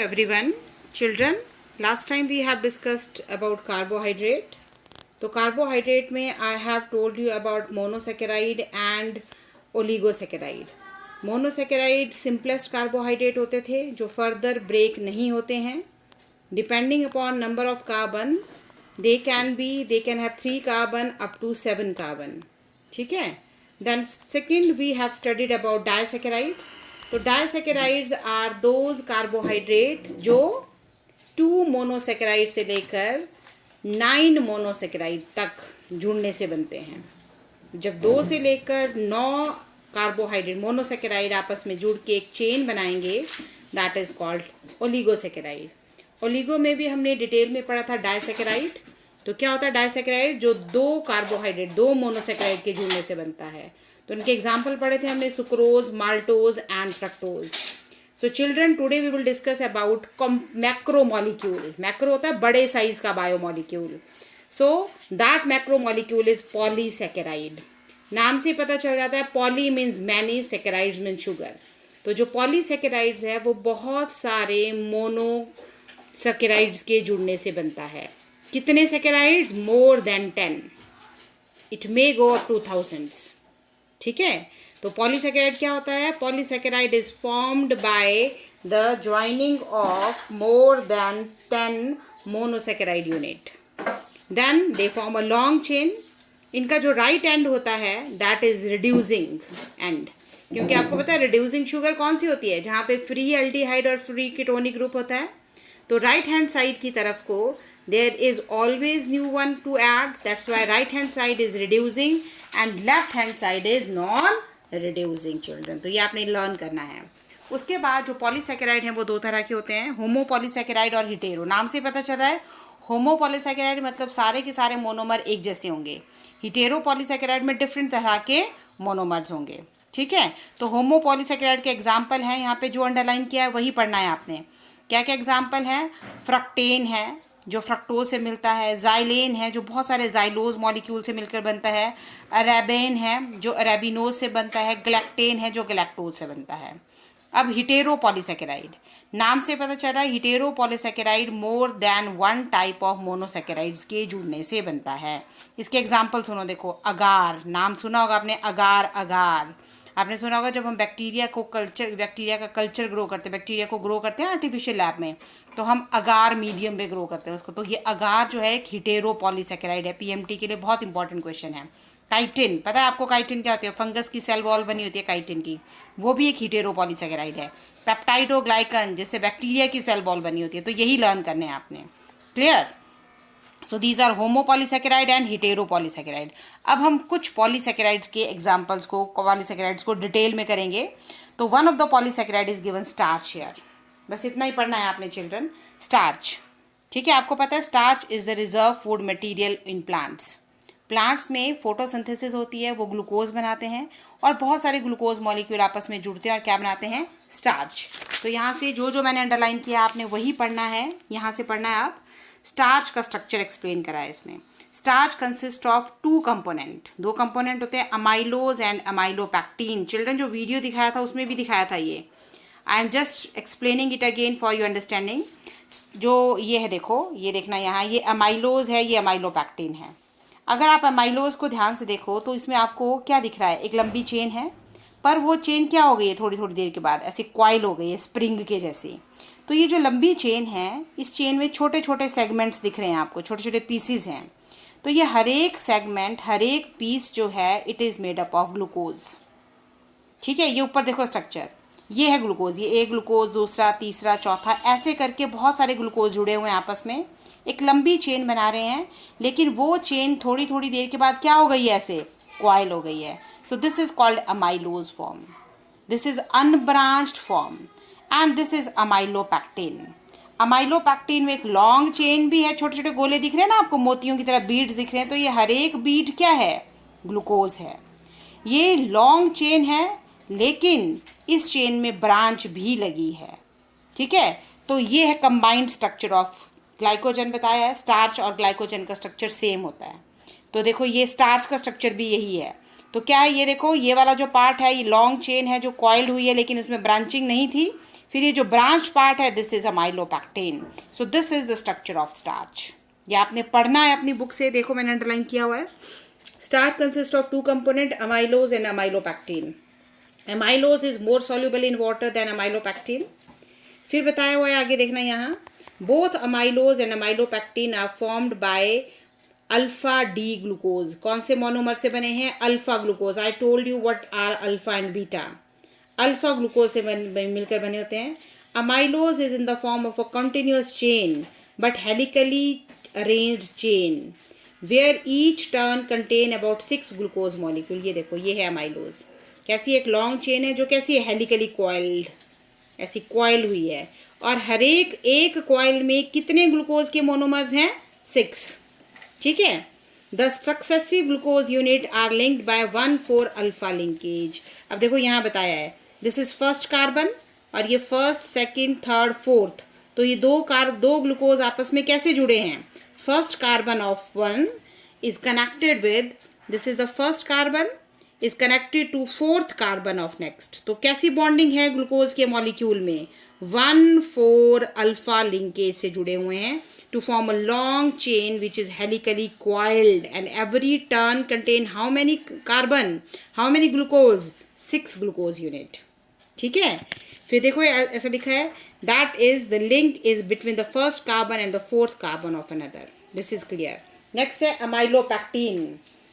everyone. Children, last time we have discussed about carbohydrate. तो carbohydrate में I have told you about monosaccharide and oligosaccharide. Monosaccharide simplest carbohydrate होते थे जो further break नहीं होते हैं. Depending upon number of carbon, they can have 3 carbon up to 7 carbon. ठीक है. Then second we have studied about disaccharides. तो डायसैकेराइड्स are those carbohydrate जो 2 मोनोसैकेराइड से लेकर 9 मोनोसैकेराइड तक जुड़ने से बनते हैं. जब 2 से लेकर 9 कार्बोहाइड्रेट मोनोसैकेराइड आपस में जुड़ के एक चेन बनाएंगे, that is called oligosaccharide. Oligo में भी हमने डिटेल में पढ़ा था डायसैकेराइड. तो क्या होता है डायसैकेराइड? जो 2 कार्बोहाइड्रेट 2 मोनोसैकेराइड के जुड़ने से बनता है. तो उनके एग्जाम्पल पढ़े थे हमने, sucrose, maltose and fructose. So children, today we will discuss about macromolecule. Macro होता है बड़े साइज का biomolecule. So that macromolecule is polysaccharide. नाम से पता चल जाता है, poly means many, saccharides mean sugar. तो जो पॉलीसैकेराइड्स है वो बहुत सारे मोनोसैकेराइड्स के जुड़ने से बनता है. कितने saccharides? More than 10. It may go up to thousands. ठीक है. तो पॉलीसैकेराइड क्या होता है? Polysaccharide is formed by the joining of more than 10 monosaccharide unit. Then they form a long chain. इनका जो राइट एंड होता है दैट इज रिड्यूसिंग एंड. क्योंकि आपको पता है रिड्यूसिंग शुगर कौन सी होती है? जहाँ पे फ्री एल्डिहाइड और फ्री कीटोनिक ग्रुप होता है. तो राइट हैंड साइड की तरफ को there is always new one to add. That's why right hand side is reducing and left hand side is non reducing. Children, तो ये आपने लर्न करना है. उसके बाद जो पॉलीसैकेराइड हैं वो 2 तरह के होते हैं, होमो पॉलीसैकेराइड और हिटेरो. नाम से पता चल रहा है होमो पॉलीसैकेराइड मतलब सारे के सारे मोनोमर एक जैसे होंगे. हिटेरो पॉलीसैकेराइड में डिफरेंट तरह के मोनोमर्स होंगे. ठीक है. तो होमो पॉलीसैकेराइड के एग्जाम्पल हैं, यहाँ पे जो अंडरलाइन किया है वही पढ़ना है आपने. क्या क्या एग्जाम्पल हैं? फ्रक्टेन है जो फ्रक्टोज से मिलता है. जाइलेन है जो बहुत सारे जाइलोज मॉलिक्यूल से मिलकर बनता है. अरेबेन है जो अरेबिनोज से बनता है. ग्लैक्टेन है जो गैलेक्टोज से बनता है. अब हिटेरो पॉलीसैकेराइड, नाम से पता चल रहा है hetero polysaccharide more than 1 type of monosaccharides के जुड़ने से बनता है. इसके एग्जाम्पल सुनो. देखो, अगार, नाम सुना होगा आपने, अगार. अगार आपने सुना होगा जब हम बैक्टीरिया का कल्चर ग्रो करते हैं, बैक्टीरिया को ग्रो करते हैं आर्टिफिशियल लैब में, तो हम अगार मीडियम में ग्रो करते हैं उसको. तो ये अगार जो है एक हिटेरो पॉलीसैकेराइड है. पीएमटी के लिए बहुत इंपॉर्टेंट क्वेश्चन है. काइटिन, पता है आपको काइटिन क्या होती है? फंगस की सेल वॉल बनी होती है काइटिन की, वो भी एक हिटेरो पॉलीसैकेराइड है. पेप्टाइडोग्लाइकन, जिससे बैक्टीरिया की सेल वॉल बनी होती है. तो यही लर्न करने हैं आपने. Clear? So these are homo polysaccharide and hetero polysaccharide. अब हम कुछ पॉलीसैकेराइड्स के एग्जाम्पल्स को, पॉलीसैकेराइड्स को डिटेल में करेंगे. तो one of the polysaccharide is given starch here. बस इतना ही पढ़ना है आपने चिल्ड्रन. स्टार्च, ठीक है. आपको पता है starch is the reserve food material in plants. Plants में फोटोसिंथेसिस होती है, वो ग्लूकोज बनाते हैं और बहुत सारे ग्लूकोज मॉलिक्यूल आपस में जुड़ते हैं और क्या बनाते हैं? स्टार्च. तो यहाँ से जो मैंने अंडरलाइन किया आपने वही पढ़ना है. यहाँ से पढ़ना है आप. स्टार्च का स्ट्रक्चर एक्सप्लेन करा है इसमें. Starch consist of 2 component. 2 component होते हैं, अमाइलोज एंड अमाइलोपैक्टीन. चिल्ड्रन, जो वीडियो दिखाया था उसमें भी दिखाया था ये. I am just explaining it again for your understanding. जो ये है, देखो, ये देखना यहाँ, ये अमाइलोज है, ये अमाइलोपैक्टीन है. अगर आप अमाइलोज को ध्यान से देखो तो इसमें आपको क्या दिख रहा है? एक लंबी चेन है, पर वो चेन क्या हो गई है थोड़ी थोड़ी देर के बाद? ऐसे क्वाइल हो गई है, स्प्रिंग के जैसी. तो ये जो लंबी चेन है, इस चेन में छोटे छोटे सेगमेंट्स दिख रहे हैं आपको, छोटे छोटे पीसीज हैं. तो ये हर एक सेगमेंट, हर एक पीस जो है, it is made up of glucose. ठीक है. ये ऊपर देखो स्ट्रक्चर, ये है ग्लूकोज. ये एक ग्लूकोज, दूसरा, तीसरा, चौथा, ऐसे करके बहुत सारे ग्लूकोज जुड़े हुए हैं आपस में, एक लंबी चेन बना रहे हैं. लेकिन वो चेन थोड़ी थोड़ी देर के बाद क्या हो गई है? ऐसे क्वाइल हो गई है. So this is called amylose form. This is unbranched form and this is amylopectin. Amylopectin में एक लॉन्ग चेन भी है, छोटे छोटे गोले दिख रहे हैं ना आपको, मोतियों की तरह बीड्स दिख रहे हैं. तो ये हर एक बीड क्या है? ग्लूकोज है. ये लॉन्ग चेन है, लेकिन इस चेन में ब्रांच भी लगी है. ठीक है. तो ये है कंबाइंड स्ट्रक्चर ऑफ ग्लाइकोजन. बताया है स्टार्च और ग्लाइकोजन का स्ट्रक्चर सेम होता है. तो देखो, ये स्टार्च का स्ट्रक्चर भी यही है. तो क्या है? ये देखो, ये वाला जो पार्ट है ये लॉन्ग चेन है जो कॉइल्ड हुई है, लेकिन उसमें ब्रांचिंग नहीं थी. फिर ये जो ब्रांच पार्ट है this is amylopectin. So this is the structure of starch. ये आपने पढ़ना है अपनी बुक से. देखो मैंने अंडरलाइन किया हुआ है. Starch consist of 2 component, amylose and amylopectin. Amylose is more soluble in water than amylopectin. फिर बताया हुआ है आगे देखना यहाँ, both amylose and amylopectin are formed by alpha D glucose. कौन से मोनोमर से बने हैं? Alpha glucose. I told you what are alpha and beta. Alpha glucose से मिलकर बने होते हैं. Amylose is in the form of a continuous chain but helically arranged chain where each turn contain about 6 glucose molecule. ये देखो ये है amylose. कैसी एक लॉन्ग चेन है जो कैसी है? हेलिकली कॉइल्ड, ऐसी कॉइल हुई है. और हर एक कॉइल में कितने ग्लूकोज के मोनोमर्स हैं? 6. ठीक है. The successive glucose unit are linked by 1,4 alpha linkage. अब देखो यहाँ बताया है दिस इज फर्स्ट कार्बन और ये फर्स्ट, सेकंड, थर्ड, फोर्थ. तो ये दो ग्लूकोज आपस में कैसे जुड़े हैं? First carbon of 1 is connected with, this is the first carbon is connected to fourth carbon of next. तो कैसी बॉन्डिंग है ग्लूकोज के मॉलिक्यूल में? 1,4 अल्फा लिंकेज से जुड़े हुए हैं to form a long chain which is helically coiled, and every turn contain how many carbon, how many glucose? 6 glucose unit. ठीक है. फिर देखो ऐसा लिखा है that is the link is between the first carbon and the fourth carbon of another. This is clear. Next है amylopectin.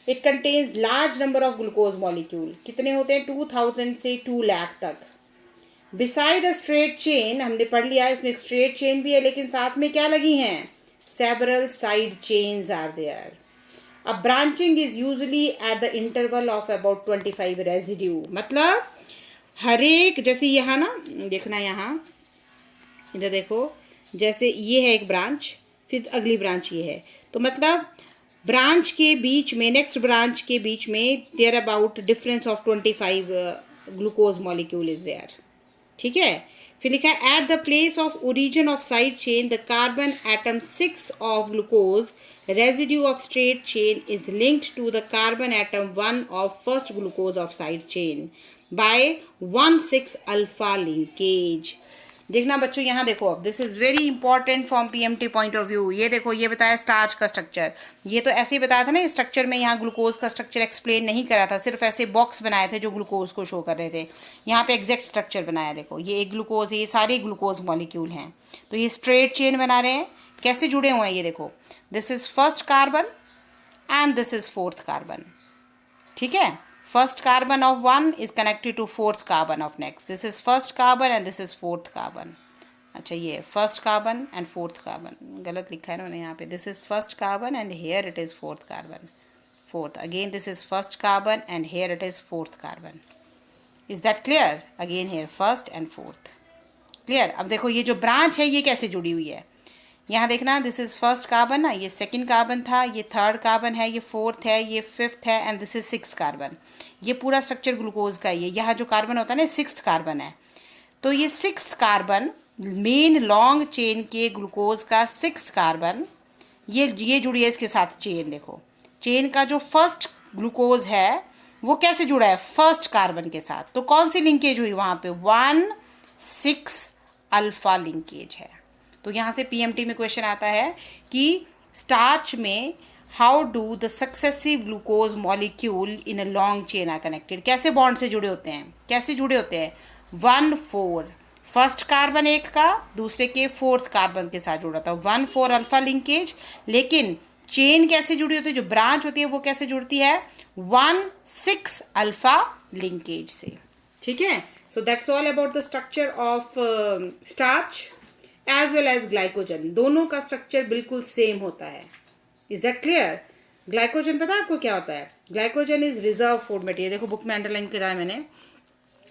It contains large number of glucose molecule. कितने होते हैं? 2000 से 2 लाख तक. बिसाइड अ स्ट्रेट चेन, हमने पढ़ लिया है इसमें एक स्ट्रेट चेन भी है लेकिन साथ में क्या लगी हैं? Several side chains are there. A branching is usually at the interval of about 25 residue. मतलब हर एक, जैसे यहाँ ना देखना, यहाँ इधर देखो, जैसे ये है एक ब्रांच, फिर अगली ब्रांच ये है. तो मतलब ब्रांच के बीच में, नेक्स्ट ब्रांच के बीच में there about difference of 25 glucose molecule is there. ठीक है. फिर लिखा है at the place of origin of side chain the carbon atom 6 of glucose residue of straight chain is linked to the carbon atom 1 of first glucose of side chain by 1,6 alpha linkage. देखना बच्चों यहाँ देखो, अब this is very important from PMT point of view. ये देखो ये बताया starch का स्ट्रक्चर. ये तो ऐसे ही बताया था ना स्ट्रक्चर में, यहाँ ग्लूकोज का स्ट्रक्चर एक्सप्लेन नहीं करा था, सिर्फ ऐसे बॉक्स बनाए थे जो ग्लूकोज को शो कर रहे थे. यहाँ पे एग्जैक्ट स्ट्रक्चर बनाया. देखो ये एक ग्लूकोज, ये सारे ग्लूकोज मॉलिक्यूल हैं. तो ये स्ट्रेट चेन बना रहे हैं. कैसे जुड़े हुए हैं ये देखो, this is first carbon and this is fourth carbon. ठीक है. First carbon of 1 is connected to fourth carbon of next. This is first carbon and this is fourth carbon. अच्छा ये first carbon and fourth carbon. गलत लिखा है ना यहाँ पे. This is first carbon and here it is fourth carbon. Fourth. Again this is first carbon and here it is fourth carbon. Is that clear? Again here first and fourth. Clear? अब देखो ये जो branch है ये कैसे जुड़ी हुई है. यहाँ देखना, दिस इज फर्स्ट कार्बन ना, ये सेकंड कार्बन था, ये थर्ड कार्बन है, ये फोर्थ है, ये फिफ्थ है and this is 6th carbon. ये पूरा स्ट्रक्चर ग्लूकोज का ही है. यहाँ जो कार्बन होता है ना 6th कार्बन है. तो ये 6th carbon main long chain के ग्लूकोज का 6th कार्बन, ये जुड़ी है इसके साथ चेन. देखो चेन का जो फर्स्ट ग्लूकोज है वो कैसे जुड़ा है? फर्स्ट कार्बन के साथ. तो कौन सी लिंकेज हुई वहाँ पे? 1,6 अल्फा लिंकेज है. तो यहाँ से पीएमटी में क्वेश्चन आता है कि स्टार्च में how do the successive glucose molecule in a long chain are connected. कैसे बॉन्ड से जुड़े होते हैं? कैसे जुड़े होते हैं? 1,4 फर्स्ट कार्बन एक का दूसरे के फोर्थ कार्बन के साथ जुड़ा था. 1,4 अल्फा लिंकेज. लेकिन चेन कैसे जुड़ी होती है? जो ब्रांच होती है वो कैसे जुड़ती है? 1,6 अल्फा लिंकेज से. ठीक है. So that's all about the structure of starch as well as glycogen. दोनों का स्ट्रक्चर बिल्कुल सेम होता है. Is that clear? ग्लाइकोजन पता है आपको क्या होता है? Glycogen is reserve food material. देखो बुक में अंडरलाइन करा है मैंने.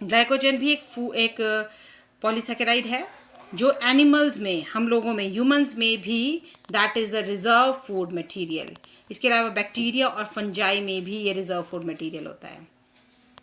ग्लाइकोजन भी एक पॉलीसेकेराइड है जो एनिमल्स में, हम लोगों में, ह्यूमंस में भी that is the reserve food material. इसके अलावा बैक्टीरिया और फंजाई में भी ये रिजर्व फूड मटेरियल होता है.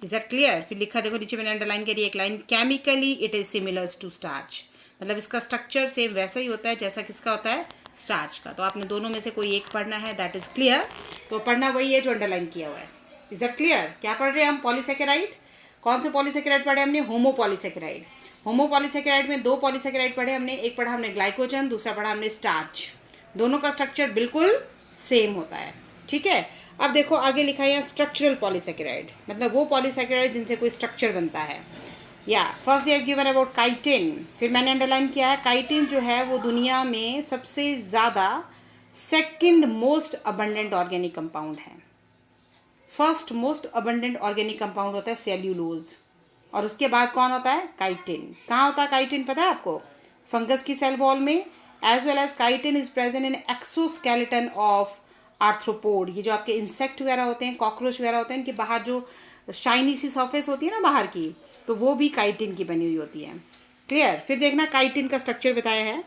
Is that clear? फिर लिखा देखो नीचे मैंने अंडरलाइन करी एक line, chemically it is similar to starch. मतलब इसका स्ट्रक्चर सेम वैसा ही होता है जैसा किसका होता है? स्टार्च का. तो आपने दोनों में से कोई एक पढ़ना है, दैट इज क्लियर. तो पढ़ना वही है जो अंडरलाइन किया हुआ है. Is that clear? क्या पढ़ रहे हैं हम? पॉलीसेकेराइड. कौन से पॉलीसेकेराइड पढ़े हमने? होमोपॉलीसेकेराइड. होमोपॉलीसेकेराइड में दो पॉलीसेकेराइड पढ़े हमने, एक पढ़ा हमने ग्लाइकोजन, दूसरा पढ़ा हमने स्टार्च। दोनों का स्ट्रक्चर बिल्कुल सेम होता है, ठीक है। अब देखो आगे लिखा है स्ट्रक्चरल पॉलीसेकेराइड, मतलब वो पॉलीसेकेराइड जिनसे कोई स्ट्रक्चर बनता है। या first they have given about chitin, फिर मैंने अंडरलाइन किया है काइटिन जो है वो दुनिया में सबसे ज़्यादा second most abundant organic compound है। First most abundant organic compound होता है सेल्यूलोज, और उसके बाद कौन होता है? काइटिन। कहाँ होता है काइटिन पता है आपको? फंगस की सेल वॉल में। As well as chitin is present in exoskeleton of arthropod. ये जो आपके इंसेक्ट वगैरह होते हैं, कॉकरोच वगैरह होते हैं, इनके बाहर जो शाइनी सी सरफेस होती है ना बाहर की, तो वो भी काइटिन की बनी हुई होती है। क्लियर? फिर देखना काइटिन का स्ट्रक्चर बताया है।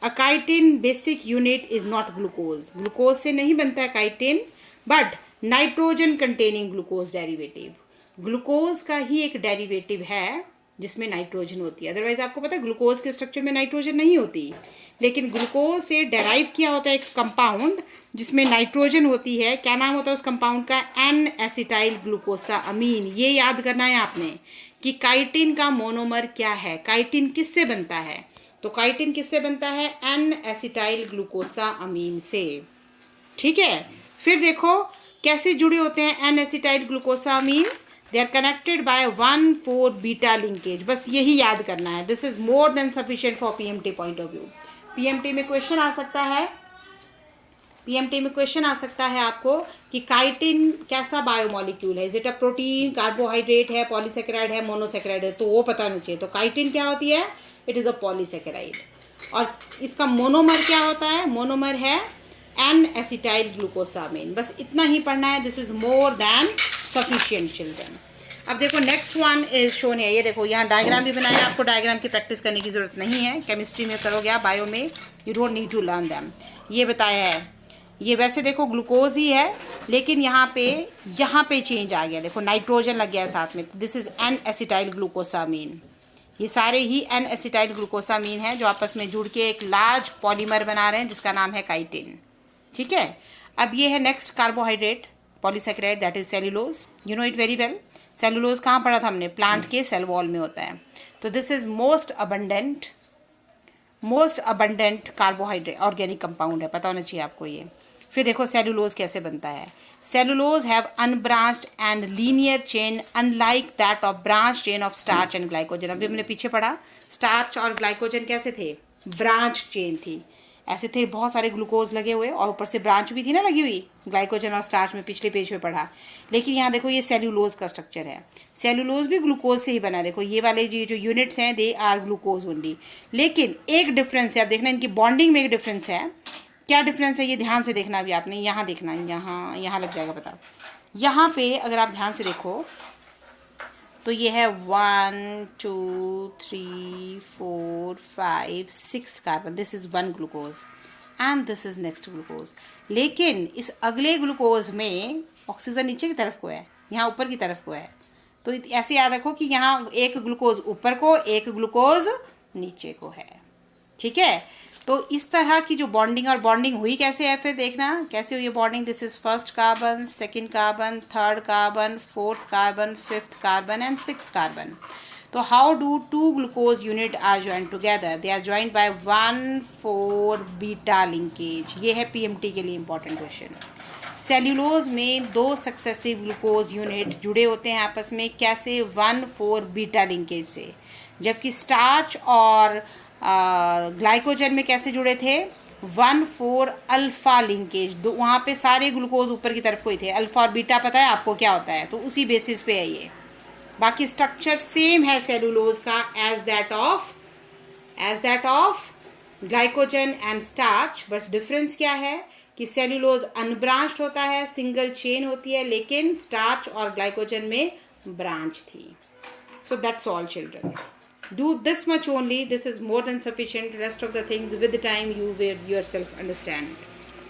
Uh chitin basic unit is not glucose. Glucose से नहीं बनता है chitin, but nitrogen containing glucose derivative. Glucose का ही एक डेरिवेटिव है जिसमें नाइट्रोजन होती है। अदरवाइज आपको पता है ग्लूकोज के स्ट्रक्चर में नाइट्रोजन नहीं होती, लेकिन ग्लूकोज से डेराइव किया होता है एक कंपाउंड जिसमें नाइट्रोजन होती है। क्या नाम होता है उस कंपाउंड का? एन एसिटाइल ग्लूकोसा अमीन। ये याद करना है आपने कि काइटिन का मोनोमर क्या है, काइटिन किससे बनता है। तो काइटिन किससे बनता है? एन एसिटाइल ग्लूकोसा अमीन से, ठीक है। फिर देखो कैसे जुड़े होते हैं N acetyl glucosamine. They are connected by 1,4 beta linkage. बस यही याद करना है। This is more than sufficient for PMT point of view. PMT में क्वेश्चन आ सकता है, पीएमटी में क्वेश्चन आ सकता है आपको कि काइटिन कैसा बायोमॉलिक्यूल है। Is it a protein, carbohydrate है, पॉलीसेकेराइड है, मोनोसेकेराइड है, तो वो पता होना चाहिए। तो काइटिन क्या होती है? It is a polysaccharide. और इसका मोनोमर क्या होता है? मोनोमर है एन एसिटाइल ग्लूकोसामिन। बस इतना ही पढ़ना है। This is more than sufficient children. अब देखो नेक्स्ट वन इज शोन है। ये देखो यहाँ डायग्राम भी बनाया। आपको डायग्राम की प्रैक्टिस करने की जरूरत नहीं है, केमिस्ट्री में करोगे आप, बायो में you don't need to learn them. ये बताया है, ये वैसे देखो ग्लूकोज ही है, लेकिन यहाँ पे चेंज आ गया। देखो नाइट्रोजन लग गया है साथ में। This is an acetyl glucosamine. ये सारे ही एन एसिटाइल ग्लूकोसामीन हैं जो आपस में जुड़ के एक लार्ज पॉलीमर बना रहे हैं जिसका नाम है काइटिन, ठीक है। अब ये है next carbohydrate polysaccharide, that is cellulose. You know it very well. Cellulose कहाँ पढ़ा था हमने? प्लांट के सेल वॉल में होता है। तो this is most abundant carbohydrate organic compound है, पता होना चाहिए आपको ये। फिर देखो सेल्यूलोज कैसे बनता है। Cellulose have unbranched and linear chain unlike that of branch chain of starch and glycogen. अभी हमने पीछे पढ़ा स्टार्च और ग्लाइकोजन कैसे थे? ब्रांच चेन थी, ऐसे थे बहुत सारे ग्लूकोज लगे हुए और ऊपर से ब्रांच भी थी ना लगी हुई, ग्लाइकोजन और स्टार्च में पिछले पेज पे पढ़ा। लेकिन यहाँ देखो ये सेल्यूलोज का स्ट्रक्चर है। सेल्यूलोज भी ग्लूकोज से ही बना है। देखो ये वाले जो यूनिट्स हैं दे आर ग्लूकोज ओनली। लेकिन एक डिफरेंस है, अब देखना इनकी बॉन्डिंग में एक डिफरेंस है। क्या डिफरेंस है ये ध्यान से देखना अभी आपने। यहाँ देखना, यहाँ लग जाएगा पता। यहाँ पे अगर आप ध्यान से देखो तो ये है 1 2 3 4 5 6 carbon. This is 1 glucose and this is next glucose. लेकिन इस अगले ग्लूकोज में ऑक्सीजन नीचे की तरफ को है, यहाँ ऊपर की तरफ को है। तो ऐसे याद रखो कि यहाँ एक ग्लूकोज ऊपर को, एक ग्लूकोज नीचे को है, ठीक है। तो इस तरह की जो बॉन्डिंग, और बॉन्डिंग हुई कैसे है फिर देखना कैसे हुई है bonding. This is first carbon, second carbon, third carbon, fourth carbon, fifth carbon and six carbon. तो how do 2 glucose unit are joint together? They are joint by 1,4 beta linkage. ये है पीएमटी के लिए इंपॉर्टेंट क्वेश्चन। सेल्यूलोज में 2 successive glucose unit जुड़े होते हैं आपस में, कैसे? 1,4 बीटा लिंकेज से। जबकि स्टार्च और ग्लाइकोजन में कैसे जुड़े थे? 1,4 अल्फा लिंकेज। वहाँ पे सारे ग्लूकोज ऊपर की तरफ को ही थे। अल्फा और बीटा पता है आपको क्या होता है, तो उसी बेसिस पे है ये। बाकी स्ट्रक्चर सेम है सेलुलोज का as that of glycogen and starch. बस डिफरेंस क्या है कि सेलुलोज अनब्रांच्ड होता है, सिंगल चेन होती है, लेकिन स्टार्च और ग्लाइकोजन में ब्रांच थी। सो that's all children. Do this much only. This is more than sufficient. Rest of the things with the time you will yourself understand.